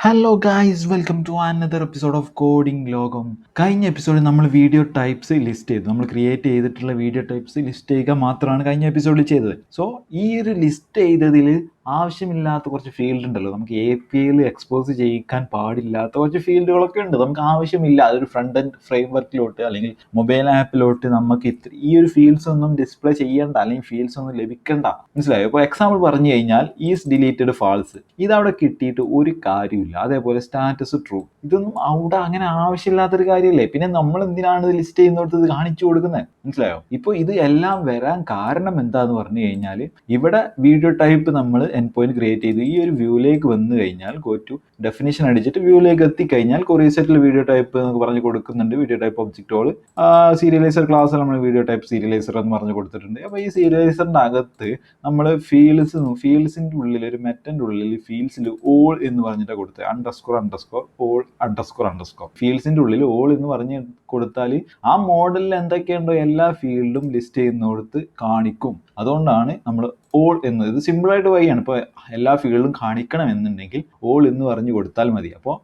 Hello guys, welcome to another episode of coding ലോകം. കഴിഞ്ഞ എപ്പിസോഡിൽ നമ്മൾ വീഡിയോ ടൈപ്സ് ലിസ്റ്റ് ചെയ്തു. നമ്മൾ ക്രിയേറ്റ് ചെയ്തിട്ടുള്ള വീഡിയോ ടൈപ്സ് ലിസ്റ്റ് ചെയ്യുക മാത്രമാണ് കഴിഞ്ഞ എപ്പിസോഡിൽ ചെയ്തത്. സോ ഈ ഒരു ലിസ്റ്റ് ചെയ്തതിൽ ആവശ്യമില്ലാത്ത കുറച്ച് ഫീൽഡ് ഉണ്ടല്ലോ, നമുക്ക് APIയിൽ എക്സ്പോസ് ചെയ്യിക്കാൻ പാടില്ലാത്ത കുറച്ച് ഫീൽഡുകളൊക്കെ ഉണ്ട്. നമുക്ക് ആവശ്യമില്ല. അതൊരു ഫ്രണ്ട് എൻഡ് ഫ്രെയിംവർക്കിലോട്ട് അല്ലെങ്കിൽ മൊബൈൽ ആപ്പിലോട്ട് നമുക്ക് ഈ ഒരു ഫീൽഡ്സ് ഒന്നും ഡിസ്പ്ലേ ചെയ്യേണ്ട, അല്ലെങ്കിൽ ഫീൽഡ്സ് ഒന്നും ലഭിക്കണ്ട. മനസ്സിലായോ? ഇപ്പോൾ എക്സാമ്പിൾ പറഞ്ഞു കഴിഞ്ഞാൽ ഈസ് ഡിലീറ്റഡ് ഫാൾസ്, ഇതവിടെ കിട്ടിയിട്ട് ഒരു കാര്യമില്ല. അതേപോലെ സ്റ്റാറ്റസ് ട്രൂ, ഇതൊന്നും അവിടെ അങ്ങനെ ആവശ്യമില്ലാത്തൊരു കാര്യമല്ലേ. പിന്നെ നമ്മൾ എന്തിനാണ് ഇത് ലിസ്റ്റ് ചെയ്യുന്നിടത്ത് ഇത് കാണിച്ചു കൊടുക്കുന്നത്? മനസ്സിലായോ? ഇപ്പോൾ ഇത് എല്ലാം വരാൻ കാരണം എന്താന്ന് പറഞ്ഞു കഴിഞ്ഞാൽ, ഇവിടെ വീഡിയോ ടൈപ്പ് നമ്മൾ എൻഡ് പോയിന്റ് ക്രിയേറ്റ് ചെയ്തു. ഈ ഒരു വ്യൂയിലേക്ക് വന്നു കഴിഞ്ഞാൽ ഗോ ടു ഡെഫിനിഷൻ അടിച്ചിട്ട് വ്യൂയിലേക്ക് എത്തിക്കഴിഞ്ഞാൽ കൊറിയ സെറ്റിൽ വീഡിയോ ടൈപ്പ് എന്ന് പറഞ്ഞ് കൊടുക്കുന്നുണ്ട്. വീഡിയോ ടൈപ്പ് ഒബ്ജക്റ്റുകൾ സീരിയലൈസർ ക്ലാസ്സിൽ നമ്മൾ വീഡിയോ ടൈപ്പ് സീരിയലൈസർ എന്ന് പറഞ്ഞ് കൊടുത്തിട്ടുണ്ട്. അപ്പോൾ ഈ സീരിയലൈസറിൻ്റെ അകത്ത് നമ്മൾ ഫീൽഡ്സിൻ്റെ ഉള്ളിൽ ഒരു മെറ്റൻ്റെ ഉള്ളിൽ ഫീൽഡ്സിൽ ഓൾ എന്ന് പറഞ്ഞിട്ടാണ് കൊടുത്തത്. അണ്ടർസ്കോർ ഓൾ അണ്ടർസ്കോർ ഫീൽഡ്സിൻ്റെ ഉള്ളിൽ ഓൾ എന്ന് പറഞ്ഞ് കൊടുത്താൽ ആ മോഡലിൽ എന്തൊക്കെയുണ്ടോ എല്ലാ ഫീൽഡും ലിസ്റ്റ് ചെയ്യുന്നിടത്ത് കാണിക്കും. അതുകൊണ്ടാണ് നമ്മൾ ഓൾ എന്നത്. ഇത് സിമ്പിളായിട്ട് വഴിയാണ്. ഇപ്പോൾ എല്ലാ ഫീൽഡും കാണിക്കണം എന്നുണ്ടെങ്കിൽ ഓൾ എന്ന് പറഞ്ഞു കൊടുത്താൽ മതി. അപ്പോൾ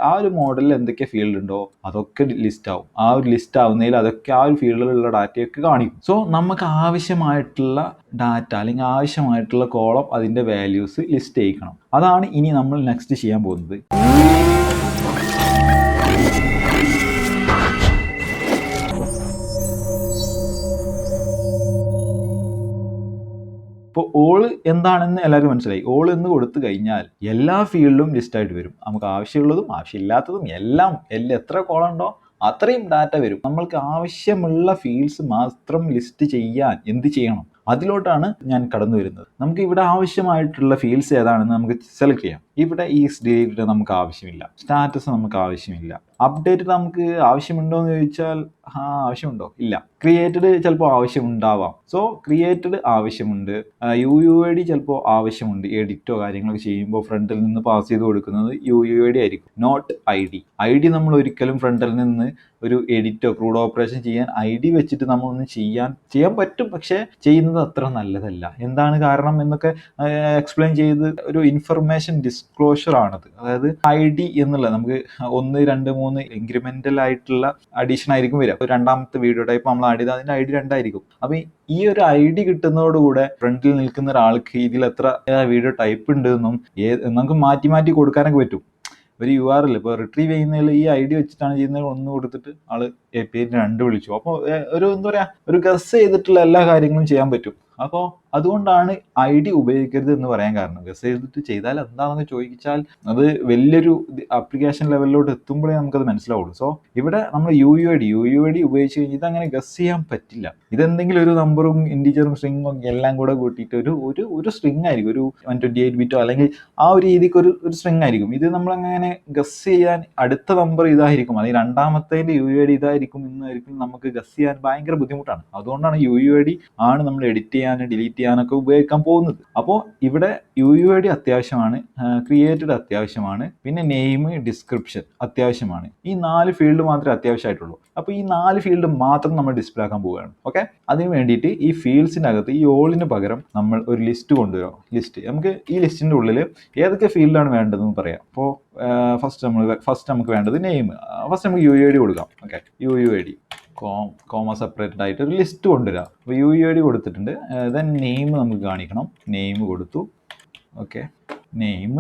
ആ ഒരു മോഡലിൽ എന്തൊക്കെ ഫീൽഡ് ഉണ്ടോ അതൊക്കെ ലിസ്റ്റ് ആവും. ആ ഒരു ലിസ്റ്റ് ആവുന്നതിൽ അതൊക്കെ ആ ഒരു ഫീൽഡിലുള്ള ഡാറ്റയൊക്കെ കാണിക്കും. സോ നമുക്ക് ആവശ്യമായിട്ടുള്ള ഡാറ്റ അല്ലെങ്കിൽ ആവശ്യമായിട്ടുള്ള കോളം അതിൻ്റെ വാല്യൂസ് ലിസ്റ്റ് ചെയ്യിക്കണം. അതാണ് ഇനി നമ്മൾ നെക്സ്റ്റ് ചെയ്യാൻ പോകുന്നത്. ഇപ്പോൾ ഓൾ എന്താണെന്ന് എല്ലാവർക്കും മനസ്സിലായി. ഓൾ എന്ന് കൊടുത്തു കഴിഞ്ഞാൽ എല്ലാ ഫീൽഡും ലിസ്റ്റായിട്ട് വരും. നമുക്ക് ആവശ്യമുള്ളതും ആവശ്യമില്ലാത്തതും എല്ലാം എത്ര കോളം ഉണ്ടോ അത്രയും ഡാറ്റ വരും. നമ്മൾക്ക് ആവശ്യമുള്ള ഫീൽഡ്സ് മാത്രം ലിസ്റ്റ് ചെയ്യാൻ എന്ത് ചെയ്യണം? അതിലോട്ടാണ് ഞാൻ കടന്നു വരുന്നത്. നമുക്ക് ഇവിടെ ആവശ്യമായിട്ടുള്ള ഫീൽഡ്സ് ഏതാണെന്ന് നമുക്ക് സെലക്ട് ചെയ്യാം. ഇവിടെ ഈ ഡിലീറ്റഡ് നമുക്ക് ആവശ്യമില്ല, സ്റ്റാറ്റസ് നമുക്ക് ആവശ്യമില്ല, അപ്ഡേറ്റ് നമുക്ക് ആവശ്യമുണ്ടോ എന്ന് ചോദിച്ചാൽ ആവശ്യമുണ്ടോ? ഇല്ല. ക്രിയേറ്റഡ് ചിലപ്പോൾ ആവശ്യമുണ്ടാവാം. സോ ക്രിയേറ്റഡ് ആവശ്യമുണ്ട്. UUID ചിലപ്പോൾ ആവശ്യമുണ്ട്. എഡിറ്റോ കാര്യങ്ങളൊക്കെ ചെയ്യുമ്പോൾ ഫ്രണ്ടിൽ നിന്ന് പാസ് ചെയ്ത് കൊടുക്കുന്നത് UUID ആയിരിക്കും, നോട്ട് ID നമ്മൾ ഒരിക്കലും ഫ്രണ്ടിൽ നിന്ന് ഒരു എഡിറ്റോ ക്രൂഡ് ഓപ്പറേഷൻ ചെയ്യാൻ ID വെച്ചിട്ട് നമ്മളൊന്നും ചെയ്യാൻ പറ്റും, പക്ഷേ ചെയ്യുന്നത് അത്ര നല്ലതല്ല. എന്താണ് കാരണം എന്നൊക്കെ എക്സ്പ്ലെയിൻ ചെയ്ത് ഒരു ഇൻഫർമേഷൻ ഡിസ്ക്ലോഷർ ആണത്. അതായത് ID എന്നുള്ളത് നമുക്ക് 1, 2, 3 ഇൻക്രിമെന്റൽ ആയിട്ടുള്ള അഡീഷൻ ആയിരിക്കും വരിക. അപ്പോൾ രണ്ടാമത്തെ വീഡിയോ ടൈപ്പ് നമ്മൾ ആഡ് ചെയ്താൽ അതിന്റെ ID 2 ആയിരിക്കും. അപ്പോൾ ഈ ഒരു ID കിട്ടുന്നതോടുകൂടെ ഫ്രണ്ടിൽ നിൽക്കുന്ന ഒരാൾക്ക് ഇതിൽ എത്ര വീഡിയോ ടൈപ്പ് ഉണ്ട് എന്നും നമുക്ക് മാറ്റി കൊടുക്കാനൊക്കെ പറ്റും. ഒരു URL ഇപ്പോൾ റിട്രീവ് ചെയ്യുന്നതിൽ ഈ ID വെച്ചിട്ടാണ് ചെയ്യുന്നത്, 1 കൊടുത്തിട്ട് ആള് API 2 വിളിച്ചു. അപ്പോൾ എന്താ പറയുക, ഒരു ഗസ് ചെയ്തിട്ടുള്ള എല്ലാ കാര്യങ്ങളും ചെയ്യാൻ പറ്റും. അപ്പോൾ അതുകൊണ്ടാണ് ID ഉപയോഗിക്കരുത് എന്ന് പറയാൻ കാരണം. ഗസ് ചെയ്തിട്ട് ചെയ്താൽ എന്താണെന്ന് ചോദിച്ചാൽ അത് വലിയൊരു ആപ്ലിക്കേഷൻ ലെവലിലോട്ട് എത്തുമ്പോഴേ നമുക്കത് മനസ്സിലാവുള്ളൂ. സോ ഇവിടെ നമ്മൾ UUID ഉപയോഗിച്ച് കഴിഞ്ഞാൽ ഇതങ്ങനെ ഗസ് ചെയ്യാൻ പറ്റില്ല. ഇതെന്തെങ്കിലും ഒരു നമ്പറും ഇൻറ്റിജറും സ്ട്രിങ്ങും എല്ലാം കൂടെ കൂട്ടിയിട്ട് ഒരു സ്ട്രിങ് ആയിരിക്കും, ഒരു 128 ബിറ്റോ അല്ലെങ്കിൽ ആ ഒരു രീതിക്ക് ഒരു സ്ട്രിങ് ആയിരിക്കും. ഇത് നമ്മളങ്ങനെ ഗസ് ചെയ്യാൻ അടുത്ത നമ്പർ ഇതായിരിക്കും, അല്ലെങ്കിൽ രണ്ടാമത്തേൻ്റെ UUID ഇതായിരിക്കും എന്നായിരിക്കും നമുക്ക് ഗസ് ചെയ്യാൻ ഭയങ്കര ബുദ്ധിമുട്ടാണ്. അതുകൊണ്ടാണ് UUID ആണ് നമ്മൾ എഡിറ്റ് ചെയ്യാനും ഡിലീറ്റ് ചെയ്യാനൊക്കെ ഉപയോഗിക്കാൻ പോകുന്നത്. അപ്പോൾ ഇവിടെ UUID അത്യാവശ്യമാണ്, ക്രിയേറ്റഡ് അത്യാവശ്യമാണ്, പിന്നെ നെയിം, ഡിസ്ക്രിപ്ഷൻ അത്യാവശ്യമാണ്. ഈ 4 ഫീൽഡ് മാത്രമേ അത്യാവശ്യമായിട്ടുള്ളൂ. അപ്പോൾ ഈ 4 ഫീൽഡ് മാത്രം നമ്മൾ ഡിസ്പ്ലേ ആക്കാൻ പോവുകയാണ്. ഓക്കെ, അതിന് വേണ്ടിയിട്ട് ഈ ഫീൽഡ്സിനകത്ത് ഈ ഓളിന് പകരം നമ്മൾ ഒരു ലിസ്റ്റ് കൊണ്ടുവരാം. നമുക്ക് ഈ ലിസ്റ്റിൻ്റെ ഉള്ളിൽ ഏതൊക്കെ ഫീൽഡാണ് വേണ്ടതെന്ന് പറയാം. അപ്പോൾ ഫസ്റ്റ് നമുക്ക് വേണ്ടത് നെയിം. ഫസ്റ്റ് നമുക്ക് UUID കൊടുക്കാം. ഓക്കെ, UUID കോമ സെപ്പറേറ്റഡ് ആയിട്ട് ഒരു ലിസ്റ്റ് കൊണ്ടുവരാം. അപ്പോൾ UUID കൊടുത്തിട്ടുണ്ട്. ദെൻ നെയിം നമുക്ക് കാണിക്കണം. നെയിം കൊടുത്തു. Okay, name.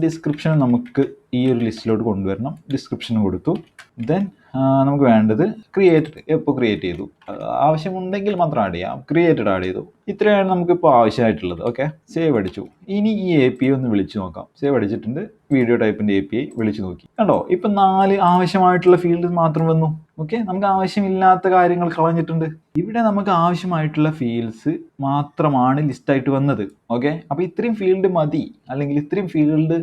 ഡിസ്ക്രിപ്ഷൻ നമുക്ക് ഈ ഒരു ലിസ്റ്റിലോട്ട് കൊണ്ടുവരണം. ഡിസ്ക്രിപ്ഷൻ കൊടുത്തു. ദെൻ നമുക്ക് വേണ്ടത് ക്രിയേറ്റഡ്. എപ്പോൾ ക്രിയേറ്റ് ചെയ്തു, ആവശ്യമുണ്ടെങ്കിൽ മാത്രം ആഡ് ചെയ്യാം. ക്രിയേറ്റഡ് ആഡ് ചെയ്തു. ഇത്രയാണ് നമുക്കിപ്പോൾ ആവശ്യമായിട്ടുള്ളത്. ഓക്കെ, സേവ് അടിച്ചു. ഇനി ഈ API ഒന്ന് വിളിച്ചു നോക്കാം. സേവ് അടിച്ചിട്ടുണ്ട്. വീഡിയോ ടൈപ്പിൻ്റെ API വിളിച്ചു നോക്കി. കണ്ടോ, ഇപ്പം 4 ആവശ്യമായിട്ടുള്ള ഫീൽഡ് മാത്രം വന്നു. ഓക്കെ, നമുക്ക് ആവശ്യമില്ലാത്ത കാര്യങ്ങൾ കളഞ്ഞിട്ടുണ്ട്. ഇവിടെ നമുക്ക് ആവശ്യമായിട്ടുള്ള ഫീൽഡ്സ് മാത്രമാണ് ലിസ്റ്റായിട്ട് വന്നത്. ഓക്കെ, അപ്പോൾ ഇത്രയും ഫീൽഡ് മതി, അല്ലെങ്കിൽ ഇത്രയും ഫീൽഡ്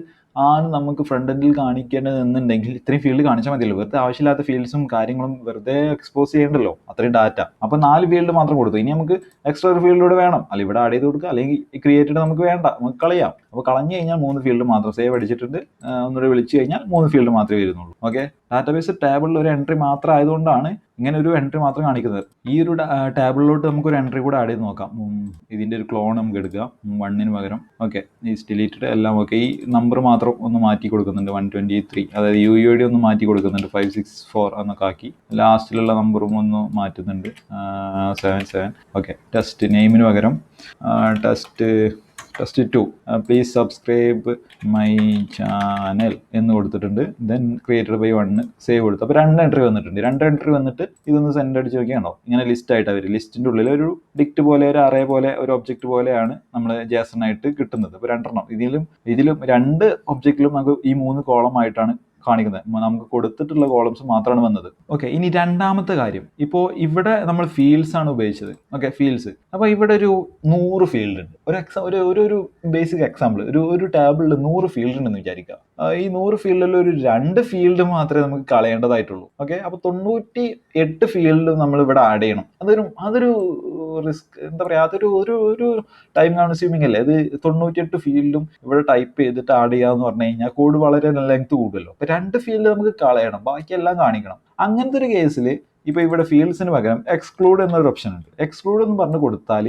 ആണ് നമുക്ക് ഫ്രണ്ട് എൻഡിൽ കാണിക്കേണ്ടത് എന്നുണ്ടെങ്കിൽ ഇത്രയും ഫീൽഡ് കാണിച്ചാൽ മതിയല്ലോ. വെറുതെ ആവശ്യമില്ലാത്ത ഫീൽഡ്സും കാര്യങ്ങളും വെറുതെ എക്സ്പോസ് ചെയ്യണ്ടല്ലോ അത്രയും ഡാറ്റ. അപ്പോൾ 4 ഫീൽഡ് മാത്രം കൊടുത്തു. ഇനി നമുക്ക് എക്സ്ട്രാ ഒരു ഫീൽഡിലൂടെ വേണം, അല്ലെങ്കിൽ ഇവിടെ ആഡ് ചെയ്ത് കൊടുക്കുക, അല്ലെങ്കിൽ ക്രിയേറ്റഡ് നമുക്ക് വേണ്ട, നമുക്ക് കളയാം. അപ്പോൾ കളഞ്ഞു കഴിഞ്ഞാൽ 3 ഫീൽഡ് മാത്രം. സേവ് അടിച്ചിട്ടുണ്ട്. ഒന്നുകൂടെ വിളിച്ചു കഴിഞ്ഞാൽ 3 ഫീൽഡ് മാത്രമേ വരുന്നുള്ളൂ. ഓക്കെ, ഡാറ്റാബേസ് ടേബിളിൽ ഒരു എൻട്രി മാത്രം ആയതുകൊണ്ടാണ് ഇങ്ങനെ ഒരു എൻട്രി മാത്രം കാണിക്കുന്നത്. ഈ ഒരു ടേബിളിലോട്ട് നമുക്കൊരു എൻട്രി കൂടെ ആഡ് ചെയ്ത് നോക്കാം. ഇതിൻ്റെ ഒരു ക്ലോൺ നമുക്ക് എടുക്കാം 1ന് പകരം. ഓക്കെ, ഈ ഡിലീറ്റഡ് എല്ലാം ഓക്കെ. ഈ നമ്പർ മാത്രം ഒന്ന് മാറ്റി കൊടുക്കുന്നുണ്ട് 123, അതായത് UUID ഒന്ന് മാറ്റി കൊടുക്കുന്നുണ്ട് 564 എന്നൊക്കെ ആക്കി. ലാസ്റ്റിലുള്ള നമ്പറും ഒന്ന് മാറ്റുന്നുണ്ട് 77. ഓക്കെ, ടെസ്റ്റ് നെയിമിന് പകരം test 2 please subscribe my channel എന്ന് കൊടുത്തിട്ടുണ്ട്. ദെൻ ക്രിയേറ്റഡ് ബൈ 1 സേവ് കൊടുത്തു. അപ്പോൾ 2 എൻട്രി വന്നിട്ടുണ്ട്. 2 എൻട്രി വന്നിട്ട് ഇതൊന്ന് സെൻഡ് അടിച്ച് നോക്കിയാണോ ഇങ്ങനെ ലിസ്റ്റ് ആയിട്ടാണ് വരും. ലിസ്റ്റിൻ്റെ ഉള്ളിൽ ഒരു ഡിക്റ്റ് പോലെ, ഒരു അറേ പോലെ, ഒരു ഒബ്ജക്റ്റ് പോലെയാണ് നമ്മൾ JSON ആയിട്ട് കിട്ടുന്നത്. അപ്പോൾ 2 എണ്ണം ഇതിലും 2 ഒബ്ജക്റ്റിലും നമുക്ക് ഈ 3 കോളം ആയിട്ടാണ് കാണിക്കുന്നത്. നമുക്ക് കൊടുത്തിട്ടുള്ള കോളംസ് മാത്രമാണ് വന്നത്. ഓക്കെ, ഇനി രണ്ടാമത്തെ കാര്യം, ഇപ്പോൾ ഇവിടെ നമ്മൾ ഫീൽഡ്സ് ആണ് ഉപയോഗിച്ചത്. Okay, fields. അപ്പോൾ ഇവിടെ ഒരു 100 ഫീൽഡ് ഉണ്ട്. ഒരു ബേസിക് എക്സാമ്പിൾ, ഒരു ടേബിളിൽ 100 ഫീൽഡ് ഉണ്ടെന്ന് വിചാരിക്കുക. ഈ 100 ഫീൽഡിൽ ഒരു 2 ഫീൽഡ് മാത്രമേ നമുക്ക് കളയേണ്ടതായിട്ടുള്ളൂ. ഓക്കെ, അപ്പോൾ 98 ഫീൽഡ് നമ്മൾ ഇവിടെ ആഡ് ചെയ്യണം. അതൊരു റിസ്ക്, എന്താ പറയുക, അതൊരു ടൈം കൺസ്യൂമിംഗ് അല്ലേ. അത് 98 ഫീൽഡും ഇവിടെ ടൈപ്പ് ചെയ്തിട്ട് ആഡ് ചെയ്യാന്ന് പറഞ്ഞു കഴിഞ്ഞാൽ കോഡ് വളരെ ലെങ്ത് കൂടുമല്ലോ. അപ്പോൾ 2 ഫീൽഡ് നമുക്ക് കളയണം, ബാക്കിയെല്ലാം കാണിക്കണം. അങ്ങനത്തെ ഒരു കേസിൽ ഇപ്പോൾ ഇവിടെ ഫീൽഡ്സിന് പകരം എക്സ്ക്ലൂഡ് എന്നൊരു ഓപ്ഷൻ ഉണ്ട്. എക്സ്ക്ലൂഡ് എന്ന് പറഞ്ഞ് കൊടുത്താൽ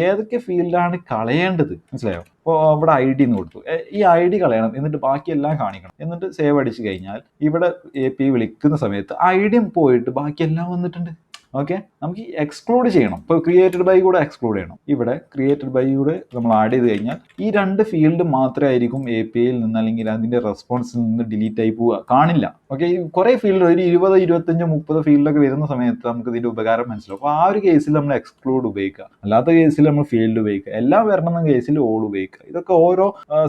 ഏതൊക്കെ ഫീൽഡാണ് കളയേണ്ടത് മനസ്സിലായോ. അപ്പോൾ ഇവിടെ ID എന്ന് കൊടുത്തു. ഈ ID കളയണം, എന്നിട്ട് ബാക്കിയെല്ലാം കാണിക്കണം. എന്നിട്ട് സേവ് അടിച്ച് കഴിഞ്ഞാൽ ഇവിടെ API വിളിക്കുന്ന സമയത്ത് ID പോയിട്ട് ബാക്കിയെല്ലാം വന്നിട്ടുണ്ട്. ഓക്കെ, നമുക്ക് എക്സ്ക്ലൂഡ് ചെയ്യണം. ഇപ്പോൾ ക്രിയേറ്റഡ് ബൈ കൂടെ എക്സ്ക്ലൂഡ് ചെയ്യണം. ഇവിടെ ക്രിയേറ്റഡ് ബൈ കൂടെ നമ്മൾ ആഡ് ചെയ്ത് കഴിഞ്ഞാൽ ഈ 2 ഫീൽഡ് മാത്രമേ ആയിരിക്കും APIയിൽ നിന്ന് അല്ലെങ്കിൽ അതിൻ്റെ റെസ്പോൺസിൽ നിന്ന് ഡിലീറ്റ് ആയി പോവുക, കാണില്ല. ഓക്കെ, കുറേ ഫീൽഡ് ഒരു 20, 25, 30 ഫീൽഡൊക്കെ വരുന്ന സമയത്ത് നമുക്ക് ഇതിൻ്റെ ഉപകാരം മനസ്സിലാവും. അപ്പോൾ ആ ഒരു കേസിൽ നമ്മൾ എക്സ്ക്ലൂഡ് ഉപയോഗിക്കുക, അല്ലാത്ത കേസിൽ നമ്മൾ ഫീൽഡ് ഉപയോഗിക്കുക, എല്ലാം വരണമെന്ന കേസിൽ ഓൾ ഉപയോഗിക്കുക. ഇതൊക്കെ ഓരോ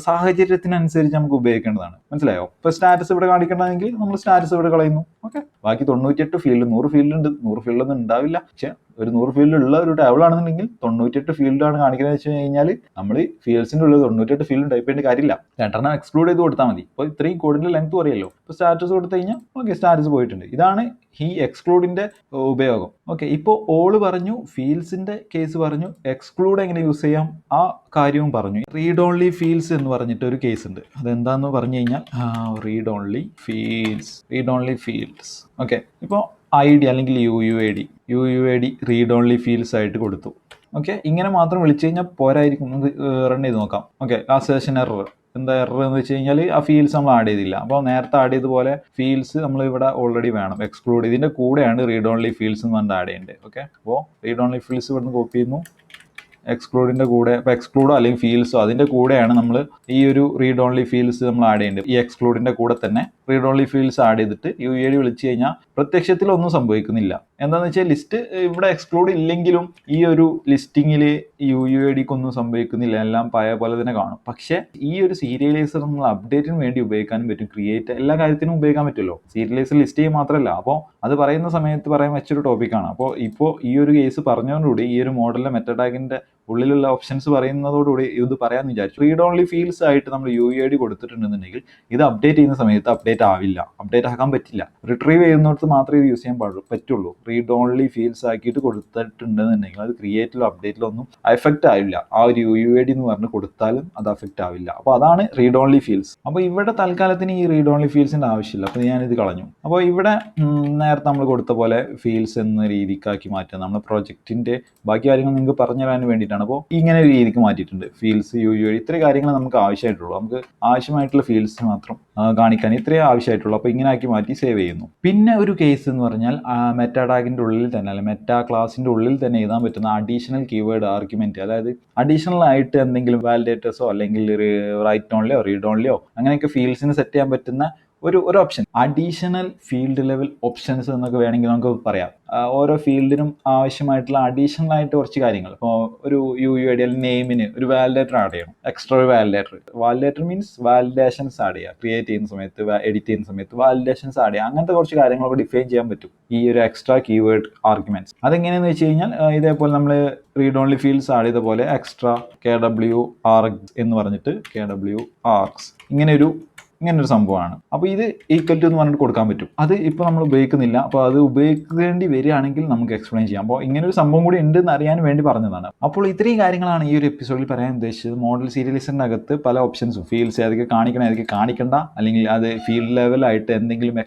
സാഹചര്യത്തിനനുസരിച്ച് നമുക്ക് ഉപയോഗിക്കേണ്ടതാണ്. മനസ്സിലായോ. ഇപ്പോൾ സ്റ്റാറ്റസ് ഇവിടെ കാണിക്കണമെങ്കിൽ നമ്മൾ സ്റ്റാറ്റസ് ഇവിടെ കളയുന്നു. ഓക്കെ, ബാക്കി 98 ഫീൽഡ്, 100 ഫീൽഡ് ഉണ്ട്. 100 ഫീൽഡ് ഒന്നും ഉണ്ടാവില്ല, പക്ഷെ ഒരു 100 ഫീൽഡുള്ള ഒരു ടേബിൾ ആണെന്നുണ്ടെങ്കിൽ 98 ഫീൽഡാണ് കാണിക്കുന്നത് വെച്ച് കഴിഞ്ഞാൽ നമ്മൾ ഫീൽഡ്സിൻ്റെ ഉള്ളിൽ 98 ഫീൽഡ് ടൈപ്പ് ചെയ്യേണ്ട കാര്യമില്ല. 2 എക്സ്ക്ലൂഡ് ചെയ്ത് കൊടുത്താൽ മതി. അപ്പോൾ ഇത്രയും കോഡിൻ്റെ ലെങ്ത് പറയല്ലോ. ഇപ്പോൾ സ്റ്റാറ്റസ് കൊടുത്തു കഴിഞ്ഞാൽ ഓക്കെ, സ്റ്റാറ്റസ് പോയിട്ടുണ്ട്. ഇതാണ് ഈ എക്സ്ക്ലൂഡിൻ്റെ ഉപയോഗം. ഓക്കെ, ഇപ്പോൾ ഓള് പറഞ്ഞു, ഫീൽഡ്സിൻ്റെ കേസ് പറഞ്ഞു, എക്സ്ക്ലൂഡ് എങ്ങനെ യൂസ് ചെയ്യാം ആ കാര്യവും പറഞ്ഞു. റീഡ് ഓൺലി ഫീൽഡ്സ് എന്ന് പറഞ്ഞിട്ട് ഒരു കേസ് ഉണ്ട്. അതെന്താന്ന് പറഞ്ഞു കഴിഞ്ഞാൽ റീഡ് ഓൺലി ഫീൽഡ്സ്. ഓക്കെ, ഇപ്പോൾ ID അല്ലെങ്കിൽ UUID റീഡ് ഓൺലി ഫീൽഡ്സ് ആയിട്ട് കൊടുത്തു. ഓക്കെ, ഇങ്ങനെ മാത്രം വിളിച്ചു കഴിഞ്ഞാൽ പോരായിരിക്കും. റൺ ചെയ്ത് നോക്കാം. ഓക്കെ, ആ സെഷൻ എറർ എന്താ എറർ എന്ന് വെച്ച് കഴിഞ്ഞാൽ ആ ഫീൽഡ്സ് നമ്മൾ ആഡ് ചെയ്തില്ല. അപ്പോൾ നേരത്തെ ആഡ് ചെയ്തതുപോലെ ഫീൽഡ്സ് നമ്മൾ ഇവിടെ ഓൾറെഡി വേണം. എക്സ്ക്ലൂഡ് ഇതിൻ്റെ കൂടെയാണ് റീഡ് ഓൺലി ഫീൽഡ്സ് എന്ന് പറഞ്ഞിട്ട് ആഡ് ചെയ്യേണ്ടത്. ഓക്കെ, അപ്പോൾ റീഡ് ഓൺലി ഫീൽഡ്സ് ഇവിടുന്ന് കോപ്പി ചെയ്യുന്നു. എക്സ്ക്ലൂഡിൻ്റെ കൂടെ, ഇപ്പോൾ എക്സ്ക്ലൂഡോ അല്ലെങ്കിൽ ഫീൽഡ്സോ അതിൻ്റെ കൂടെയാണ് നമ്മൾ ഈ ഒരു റീഡ് ഓൺലി ഫീൽഡ്സ് നമ്മൾ ആഡ് ചെയ്യേണ്ടത്. ഈ എക്സ്ക്ലൂഡിൻ്റെ കൂടെ തന്നെ റീഡ് ഓൺലി ഫീൽഡ്സ് ആഡ് ചെയ്തിട്ട് UUID വിളിച്ചു കഴിഞ്ഞാൽ പ്രത്യക്ഷത്തിൽ ഒന്നും സംഭവിക്കുന്നില്ല. എന്താണെന്ന് വെച്ചാൽ ലിസ്റ്റ് ഇവിടെ എക്സ്ക്ലൂഡ് ഇല്ലെങ്കിലും ഈ ഒരു ലിസ്റ്റിങ്ങിൽ UUIDക്ക് ഒന്നും സംഭവിക്കുന്നില്ല, എല്ലാം പഴയ പോലെ തന്നെ കാണും. പക്ഷേ ഈ ഒരു സീരിയലൈസർ നമ്മൾ അപ്ഡേറ്റിന് വേണ്ടി ഉപയോഗിക്കാനും പറ്റും, ക്രിയേറ്റ് എല്ലാ കാര്യത്തിനും ഉപയോഗിക്കാൻ പറ്റുമല്ലോ. സീരിയലൈസർ ലിസ്റ്റ് ചെയ്യുക മാത്രമല്ല, അപ്പോൾ അത് പറയുന്ന സമയത്ത് പറയാൻ വെച്ചൊരു ടോപ്പിക്കാണ്. അപ്പോൾ ഈ ഒരു കേസ് പറഞ്ഞതോടുകൂടി ഈ ഒരു മോഡലിലെ മെറ്റഡാഗിൻ്റെ ഉള്ളിലുള്ള ഓപ്ഷൻസ് പറയുന്നതോടുകൂടി ഇത് പറയാമെന്ന് വിചാരിച്ചു. റീഡ് ഓൺലി ഫീൽഡ്സ് ആയിട്ട് നമ്മൾ UUID കൊടുത്തിട്ടുണ്ടെന്നുണ്ടെങ്കിൽ ഇത് അപ്ഡേറ്റ് ചെയ്യുന്ന സമയത്ത് അപ്ഡേറ്റ് ആവില്ല, അപ്ഡേറ്റ് ആക്കാൻ പറ്റില്ല. റിട്രീവ് ചെയ്യുന്നിടത്ത് മാത്രമേ ഇത് യൂസ് ചെയ്യാൻ പറ്റുള്ളൂ. റീഡ് ഓൺലി ഫീൽഡ്സ് ആക്കിയിട്ട് കൊടുത്തിട്ടുണ്ടെന്നുണ്ടെങ്കിൽ അത് ക്രിയേറ്റിലോ അപ്ഡേറ്റിലോ ഒന്നും എഫക്റ്റ് ആവില്ല. ആ ഒരു UUID എന്ന് പറഞ്ഞ് കൊടുത്താലും അത് എഫക്റ്റ് ആവില്ല. അപ്പോൾ അതാണ് റീഡ് ഓൺലി ഫീൽഡ്സ്. അപ്പോൾ ഇവിടെ തൽക്കാലത്തിന് ഈ റീഡ് ഓൺലി ഫീൽഡ്സിൻ്റെ ആവശ്യമില്ല. അപ്പോൾ ഞാനിത് കളഞ്ഞു. അപ്പോൾ ഇവിടെ നേരത്തെ നമ്മൾ കൊടുത്ത പോലെ ഫീൽഡ്സ് എന്ന രീതിക്കാക്കി മാറ്റുക. നമ്മുടെ പ്രോജക്റ്റിൻ്റെ ബാക്കി കാര്യങ്ങൾ നിങ്ങൾക്ക് പറഞ്ഞു തരാൻ വേണ്ടിയിട്ടാണ്. അപ്പോൾ ഇങ്ങനെ ഒരു രീതിക്ക് മാറ്റിയിട്ടുണ്ട്. ഫീൽഡ്സ്, UUID ഇത്രയും കാര്യങ്ങൾ നമുക്ക് ആവശ്യമായിട്ടുള്ളൂ. നമുക്ക് ആവശ്യമായിട്ടുള്ള ഫീൽഡ്സ് മാത്രം കാണിക്കാൻ ഇത്രയും ആവശ്യമായിട്ടുള്ളൂ. അപ്പോൾ ഇങ്ങനെ ആക്കി മാറ്റി സേവ് ചെയ്യുന്നു. പിന്നെ ഒരു കേസ് എന്ന് പറഞ്ഞാൽ മെറ്റാടാഗിൻ്റെ ഉള്ളിൽ തന്നെ, അല്ലെങ്കിൽ മെറ്റാ ക്ലാസിൻ്റെ ഉള്ളിൽ തന്നെ എഴുതാൻ പറ്റുന്ന അഡീഷണൽ കീവേഡ് ആർഗ്യുമെന്റ്, അതായത് അഡീഷണൽ ആയിട്ട് എന്തെങ്കിലും വാലിഡേറ്റേഴ്സോ അല്ലെങ്കിൽ റൈറ്റ് ഓൺലിയോ റീഡ് ഓൺലിയോ അങ്ങനെയൊക്കെ ഫീൽഡ്സിന് സെറ്റ് ചെയ്യാൻ പറ്റുന്ന ഒരു option, additional field level options എന്നൊക്കെ വേണമെങ്കിൽ നമുക്ക് പറയാം. ഓരോ ഫീൽഡിനും ആവശ്യമായിട്ടുള്ള അഡീഷണൽ ആയിട്ട് കുറച്ച് കാര്യങ്ങൾ. ഇപ്പോൾ ഒരു UUID അല്ലെങ്കിൽ നെയിമിന് ഒരു വാലിഡേറ്റർ ആഡ് ചെയ്യണം, എക്സ്ട്രാ ഒരു വാലിഡേറ്റർ മീൻസ് വാലിഡേഷൻസ് ആഡ് ചെയ്യുക. ക്രിയേറ്റ് ചെയ്യുന്ന സമയത്ത്, എഡിറ്റ് ചെയ്യുന്ന സമയത്ത് വാലിഡേഷൻസ് ആഡ് ചെയ്യുക. അങ്ങനത്തെ കുറച്ച് കാര്യങ്ങളൊക്കെ ഡിഫൈൻ ചെയ്യാൻ പറ്റും ഈ ഒരു എക്സ്ട്രാ കീവേഡ് ആർഗ്യുമെന്റ്സ്. അതെങ്ങനെയാണെന്ന് വെച്ച് കഴിഞ്ഞാൽ ഇതേപോലെ നമ്മൾ റീഡ് ഓൺലി ഫീൽഡ്സ് ആഡ് ചെയ്ത പോലെ എക്സ്ട്രാ KWRX എന്ന് പറഞ്ഞിട്ട് KWRX ഇങ്ങനെ ഒരു സംഭവമാണ്. അപ്പോൾ ഇത് ഈക്വൽ ടു എന്ന് പറഞ്ഞിട്ട് കൊടുക്കാൻ പറ്റും. അത് ഇപ്പോൾ നമ്മൾ ഉപയോഗിക്കുന്നില്ല. അപ്പോൾ അത് ഉപയോഗിക്കേണ്ടി വരികയാണെങ്കിൽ നമുക്ക് എക്സ്പ്ലെയിൻ ചെയ്യാം. അപ്പോൾ ഇങ്ങനെ ഒരു സംഭവം കൂടി ഉണ്ട് എന്ന് അറിയാൻ വേണ്ടി പറഞ്ഞതാണ്. അപ്പോൾ ഇത്രയും കാര്യങ്ങളാണ് ഈ ഒരു എപ്പിസോഡിൽ പറയാൻ ഉദ്ദേശിച്ചത്. മോഡൽ സീരിയലൈസറിൻ്റെ അകത്ത് പല ഓപ്ഷൻസും, ഫീൽഡ്സ് ഏതൊക്കെ കാണിക്കണം ഏതൊക്കെ കാണിക്കണ്ട, അല്ലെങ്കിൽ അത് ഫീൽഡ് ലെവലായിട്ട് എന്തെങ്കിലും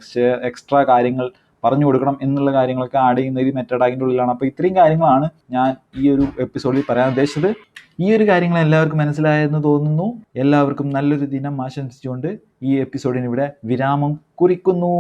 എക്സ്ട്രാ കാര്യങ്ങൾ പറഞ്ഞു കൊടുക്കണം എന്നുള്ള കാര്യങ്ങളൊക്കെ ആഡ് ചെയ്യുന്ന ഈ മെത്തേഡ് അതിൻ്റെ ഉള്ളിലാണ്. അപ്പോൾ ഇത്രയും കാര്യങ്ങളാണ് ഞാൻ ഈ ഒരു എപ്പിസോഡിൽ പറയാൻ ഉദ്ദേശിച്ചത്. ഈ ഒരു കാര്യങ്ങൾ എല്ലാവർക്കും മനസ്സിലായെന്ന് തോന്നുന്നു. എല്ലാവർക്കും നല്ലൊരു ദിനം ആശംസിച്ചുകൊണ്ട് ഈ എപ്പിസോഡിന് ഇവിടെ വിരാമം കുറിക്കുന്നു.